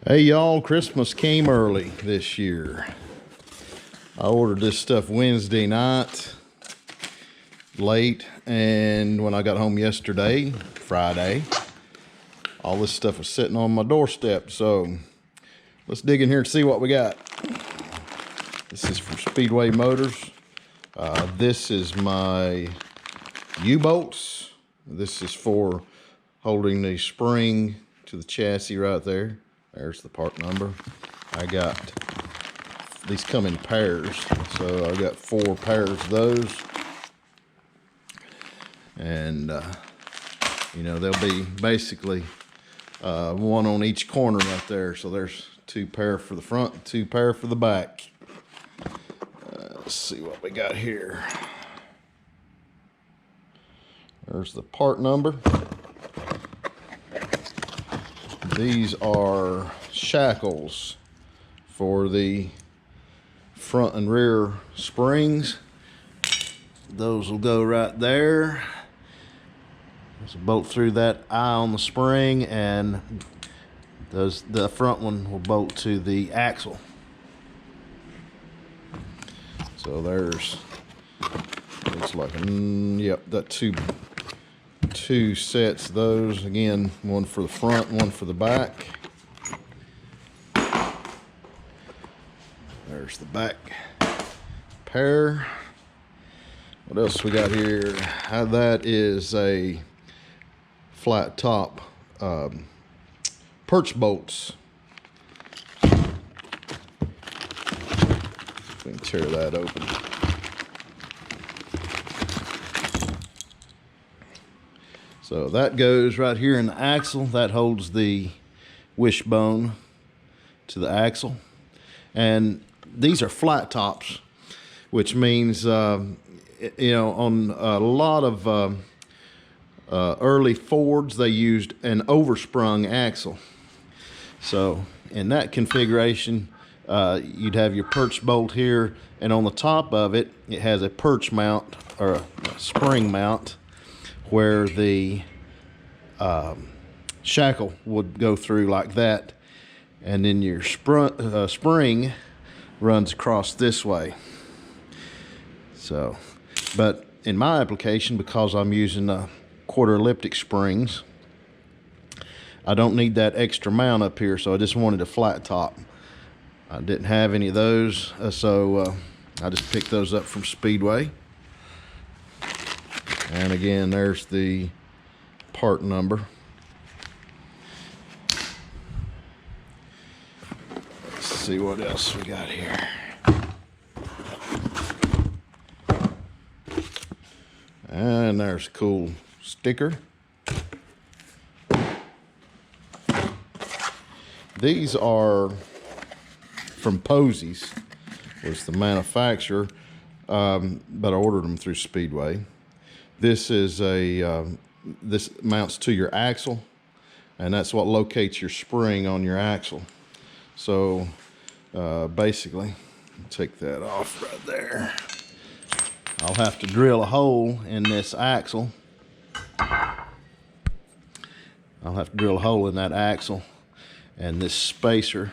Hey y'all, Christmas came early this year. I ordered this stuff Wednesday night, late, and when I got home yesterday, Friday, all this stuff was sitting on my doorstep. So let's dig in here and see what we got. This is from Speedway Motors. This is my U-bolts. This is for holding the spring to the chassis right there. There's the part number. I got, these come in pairs, so I got 4 pairs of those. And, you know, there'll be basically one on each corner right there. So there's 2 pair for the front, 2 pair for the back. Let's see what we got here. There's the part number. These are shackles for the front and rear springs. Those will go right there. There's a bolt through that eye on the spring, and the front one will bolt to the axle. So there's, looks like, yep, that two sets of those. Again, one for the front, one for the back. There's the back pair. What else we got here? That is a flat top perch bolts. We can tear that open. So that goes right here in the axle. That holds the wishbone to the axle. And these are flat tops, which means, you know, on a lot of early Fords, they used an oversprung axle. So in that configuration, you'd have your perch bolt here, and on the top of it, it has a perch mount, or a spring mount, where the shackle would go through like that, and then your spring runs across this way. So, but in my application, because I'm using quarter elliptic springs, I don't need that extra mount up here, so I just wanted a flat top. I didn't have any of those, so I just picked those up from Speedway. And again, there's the part number. Let's see what else we got here. And there's a cool sticker. These are from Posey's, was the manufacturer, but I ordered them through Speedway. This is this mounts to your axle, and that's what locates your spring on your axle. So basically, take that off right there. I'll have to drill a hole in this axle. I'll have to drill a hole in that axle, and this spacer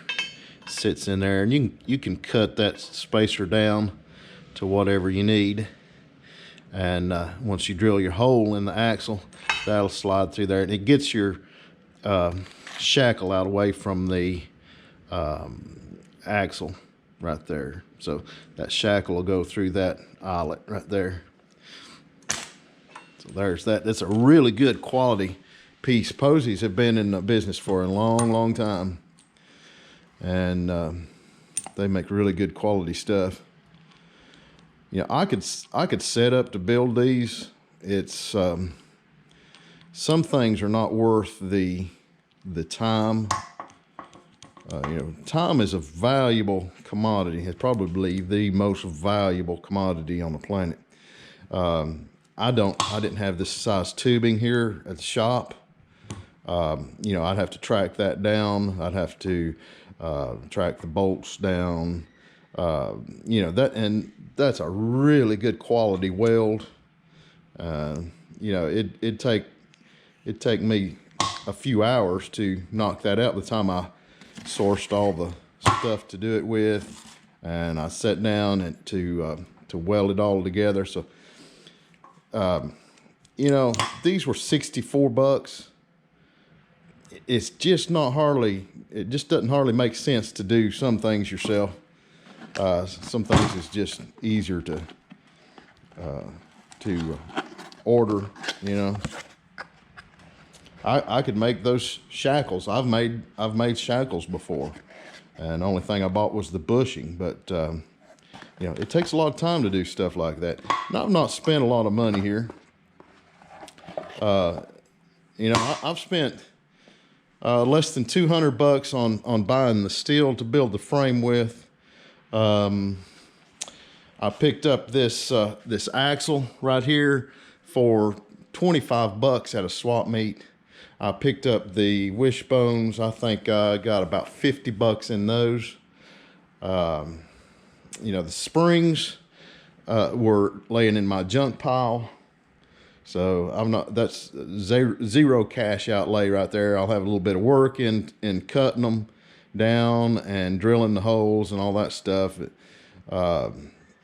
sits in there, and you can cut that spacer down to whatever you need. And once you drill your hole in the axle, that'll slide through there, and it gets your shackle out away from the axle right there. So that shackle will go through that eyelet right there. So there's that. That's a really good quality piece. Posey's have been in the business for a long, long time, and they make really good quality stuff. You know, I could set up to build these. It's some things are not worth the time. You know, time is a valuable commodity. It's probably the most valuable commodity on the planet. I didn't have this size tubing here at the shop. You know, I'd have to track that down. I'd have to track the bolts down. You know, that's a really good quality weld. You know, it'd take me a few hours to knock that out. By the time I sourced all the stuff to do it with, and I sat down and to weld it all together. So, you know, these were 64 bucks. It's just not hardly, it just doesn't hardly make sense to do some things yourself. Some things is just easier to order, you know. I could make those shackles. I've made shackles before, and the only thing I bought was the bushing. But you know, it takes a lot of time to do stuff like that. And I've not spent a lot of money here. You know, I've spent less than 200 bucks on buying the steel to build the frame with. I picked up this this axle right here for 25 bucks at a swap meet. I picked up the wishbones. I think I got about 50 bucks in those. You know, the springs were laying in my junk pile. So I'm not, that's zero cash outlay right there. I'll have a little bit of work in cutting them down and drilling the holes and all that stuff.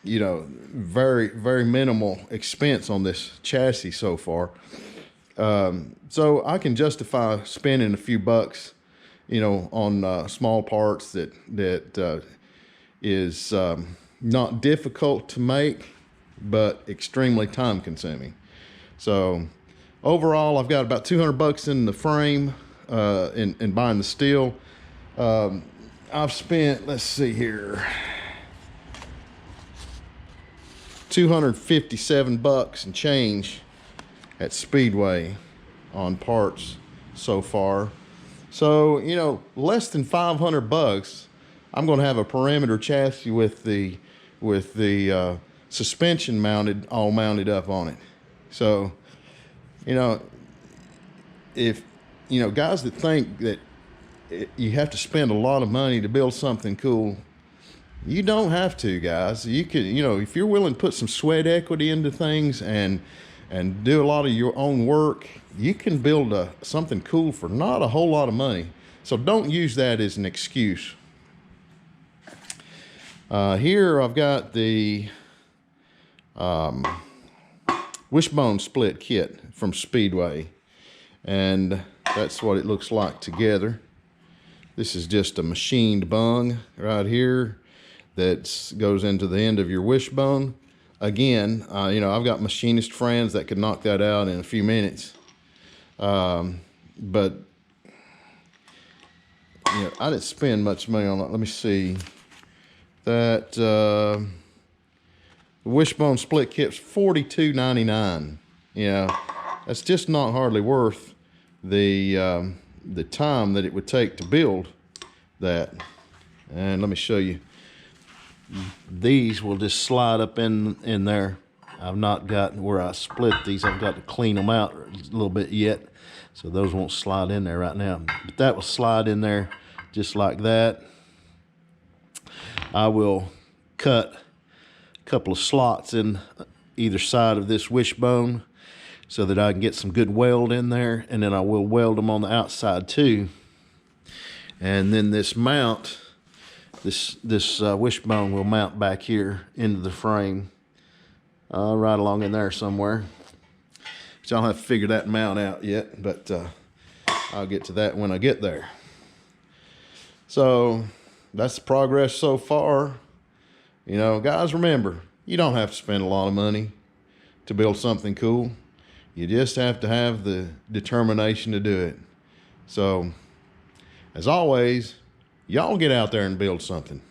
You know, very, very minimal expense on this chassis so far. So I can justify spending a few bucks, you know, on small parts that is not difficult to make, but extremely time consuming. So overall, I've got about 200 bucks in the frame, in buying the steel. I've spent, let's see here, 257 bucks and change at Speedway on parts so far. So, you know, less than 500 bucks, I'm going to have a perimeter chassis with the suspension all mounted up on it. So, you know, if, you know, guys that think that you have to spend a lot of money to build something cool, you don't have to, guys. You can, you know, if you're willing to put some sweat equity into things and do a lot of your own work, you can build something cool for not a whole lot of money. So don't use that as an excuse. Here I've got the wishbone split kit from Speedway, and that's what it looks like together. This is just a machined bung right here that goes into the end of your wishbone. Again, you know, I've got machinist friends that could knock that out in a few minutes. But, you know, I didn't spend much money on that. Let me see. That the wishbone split kit's $42.99. You know, that's just not hardly worth the time that it would take to build that. And let me show you. These will just slide up in there. I've not gotten where I split these. I've got to clean them out a little bit yet, so those won't slide in there right now. But that will slide in there just like that. I will cut a couple of slots in either side of this wishbone so that I can get some good weld in there, and then I will weld them on the outside too. And then this mount, this wishbone will mount back here into the frame, right along in there somewhere. So I'll have to figure that mount out yet, but I'll get to that when I get there. So that's the progress so far. You know, guys, remember, you don't have to spend a lot of money to build something cool. You just have to have the determination to do it. So, as always, y'all get out there and build something.